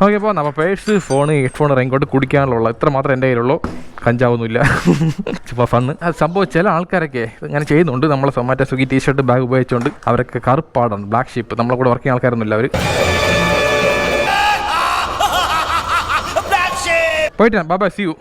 Okay പോകാം. അപ്പോൾ purse, phone, headphone, raincoat, കുടിക്കാനുള്ള ഇത്ര മാത്രമേ എൻ്റെ കയ്യിലുള്ളൂ. കഞ്ചാവൊന്നുമില്ല. ഇപ്പോൾ ഫണ്ണ് അത് സംഭവം. ചില ആൾക്കാരൊക്കെ ഇങ്ങനെ ചെയ്യുന്നുണ്ട്. നമ്മളെ സൊമാറ്റോ, സ്വിഗ്ഗി ടീഷർട്ട്, ബാഗ് ഉപയോഗിച്ചുകൊണ്ട് അവരൊക്കെ കറുപ്പാടാണ്, ബ്ലാക്ക് ഷീപ്പ്. നമ്മളെ കൂടെ വർക്ക് ചെയ്യുന്ന ആൾക്കാരൊന്നുമില്ല അവർ. പോയിട്ട് ബാബാ സി യു.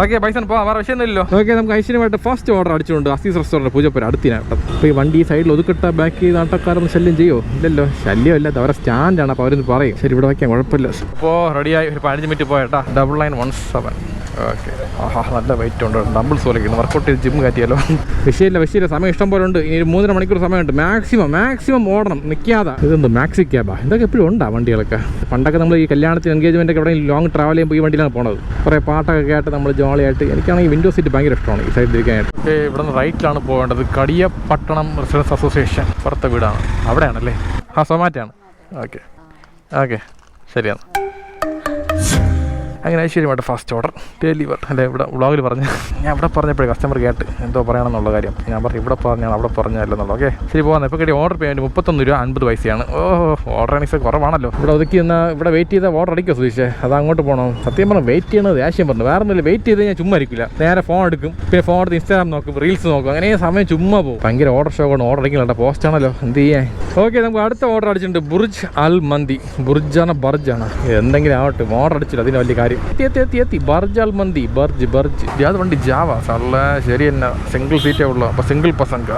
ഓക്കെ ബൈസൺ പോവാം, വേറെ വിഷയമൊന്നുമില്ലല്ലോ. ഓക്കെ, നമുക്ക് ഐശ്വര്യമായിട്ട് ഫസ്റ്റ് ഓർഡർ അടിച്ചുകൊണ്ട് അസീസ് റെസ്റ്റോറൻറ്റ് പൂജപ്പുര അടുത്തിനായിട്ട്. അപ്പോൾ ഈ വണ്ടി സൈഡിൽ ഒതുക്കിട്ട ബാക്ക് ചെയ്ത് നാട്ടക്കാരൊന്നും ശല്യം ചെയ്യോ? ഇല്ലല്ലോ, ശല്യമല്ല. അവരെ സ്റ്റാൻഡാണ്, അപ്പോൾ അവരൊന്ന് പറയും ശരി ഇവിടെ വയ്ക്കാൻ കുഴപ്പമില്ല. അപ്പോൾ റെഡിയായി ഒരു 15 മിനിറ്റ് പോയേട്ടാ. 9917. ഓക്കെ, നല്ല വെയിറ്റ് ഉണ്ട്. ഡംബിൾസ് പോലെ വർക്കൗട്ട് ചെയ്ത് ജിം കയറ്റിയാലോ. വിഷയമില്ല, സമയം ഇഷ്ടം പോലെ ഉണ്ട്. ഇനി 3.5 മണിക്കൂർ സമയമുണ്ട്. മാക്സിമം ഓടണം, നിൽക്കാതെ. ഇതെന്ത് മാക്സി ക്യാബാ? ഇതൊക്കെ എപ്പോഴും ഉണ്ടാ വണ്ടികളൊക്കെ. പണ്ടൊക്കെ നമ്മൾ ഈ കല്യാണത്തിന് എൻഗേജ്മെൻ്റ് ഒക്കെ എവിടെ ലോങ് ട്രാവൽ ചെയ്യുമ്പോൾ ഈ വണ്ടിയിലാണ് പോണത്. കുറേ പാട്ടൊക്കെ കേട്ട് നമ്മൾ ജോളിയായിട്ട്. എനിക്കാണെങ്കിൽ വിൻഡോ സീറ്റ് ഭയങ്കര ഇഷ്ടമാണ്, ഈ സൈഡിൽ ഇരിക്കാനായിട്ട്. ഓക്കെ, ഇവിടെ നിന്ന് റൈറ്റിലാണ് പോകേണ്ടത്. കടിയപട്ടണം റെസിഡൻസ് അസോസിയേഷൻ പുറത്തെ വീടാണ്, അവിടെയാണല്ലേ? സൊമാറ്റോയാണ്. ഓക്കെ ശരിയാണ്. അങ്ങനെ ഐശ്വര്യമായിട്ട് ഫസ്റ്റ് ഓർഡർ ഡെലിവർ അല്ലേ? ഇവിടെ വ്ളോഗിൽ പറഞ്ഞ് ഞാൻ ഇവിടെ പറഞ്ഞപ്പോഴേ കസ്റ്റമർ കേട്ട് എന്തോ പറയണമെന്നുള്ള കാര്യം ഞാൻ പറഞ്ഞു ഇവിടെ പറഞ്ഞാൽ അവിടെ പറഞ്ഞല്ലോ. ഓക്കെ ശരി പോകുന്നത്. ഇപ്പോൾ കിട്ടിയ ഓർഡർ പേയ്മെൻറ്റ് 31 രൂപ 50 പൈസയാണ്. ഓർഡർ ആണെങ്കിൽ കുറവാണല്ലോ. ഇവിടെ ഒതുക്കി എന്നാൽ ഇവിടെ വെയിറ്റ് ചെയ്താൽ ഓർഡർ അടിക്കുമോ സുധീഷേ? അത് അങ്ങോട്ട് പോകണം. സത്യം പറഞ്ഞാൽ വെയിറ്റ് ചെയ്യണത് ദേഷ്യം പറഞ്ഞു. വേറെ ഒന്നുമില്ല, വെയിറ്റ് ചെയ്ത് ഞാൻ ചുമ്മാ ഇരിക്കില്ല. നേരെ ഫോൺ എടുക്കും, പിന്നെ ഫോൺ എടുത്ത് ഇൻസ്റ്റാഗ്രാം നോക്കും, റീൽസ് നോക്കും. അങ്ങനെ സമയം ചുമ്മാ പോകും. ഭയങ്കര ഓർഡർ ഷോ കൊണ്ട് ഓർഡർ അടിക്കുന്നുണ്ട്. പോസ്റ്റ് ആണല്ലോ, എന്ത് ചെയ്യാൻ. ഓക്കെ, നമുക്ക് അടുത്ത ഓർഡർ അടിച്ചിട്ടുണ്ട്. ബുർജ് അൽ മന്തി. ബുർജാണ് ബർജാണ് എന്തെങ്കിലും ആവട്ടെ, ഓർഡർ അടിച്ചില്ല, അതിന് വലിയ കാര്യം. എത്തി ബർജ് അൽ മന്തി. ബർജ് അത് വണ്ടി ജാവ സള്ള ശരി തന്നെ. സിംഗിൾ സീറ്റേ ഉള്ളൂ. അപ്പോൾ സിംഗിൾ പസംഗ്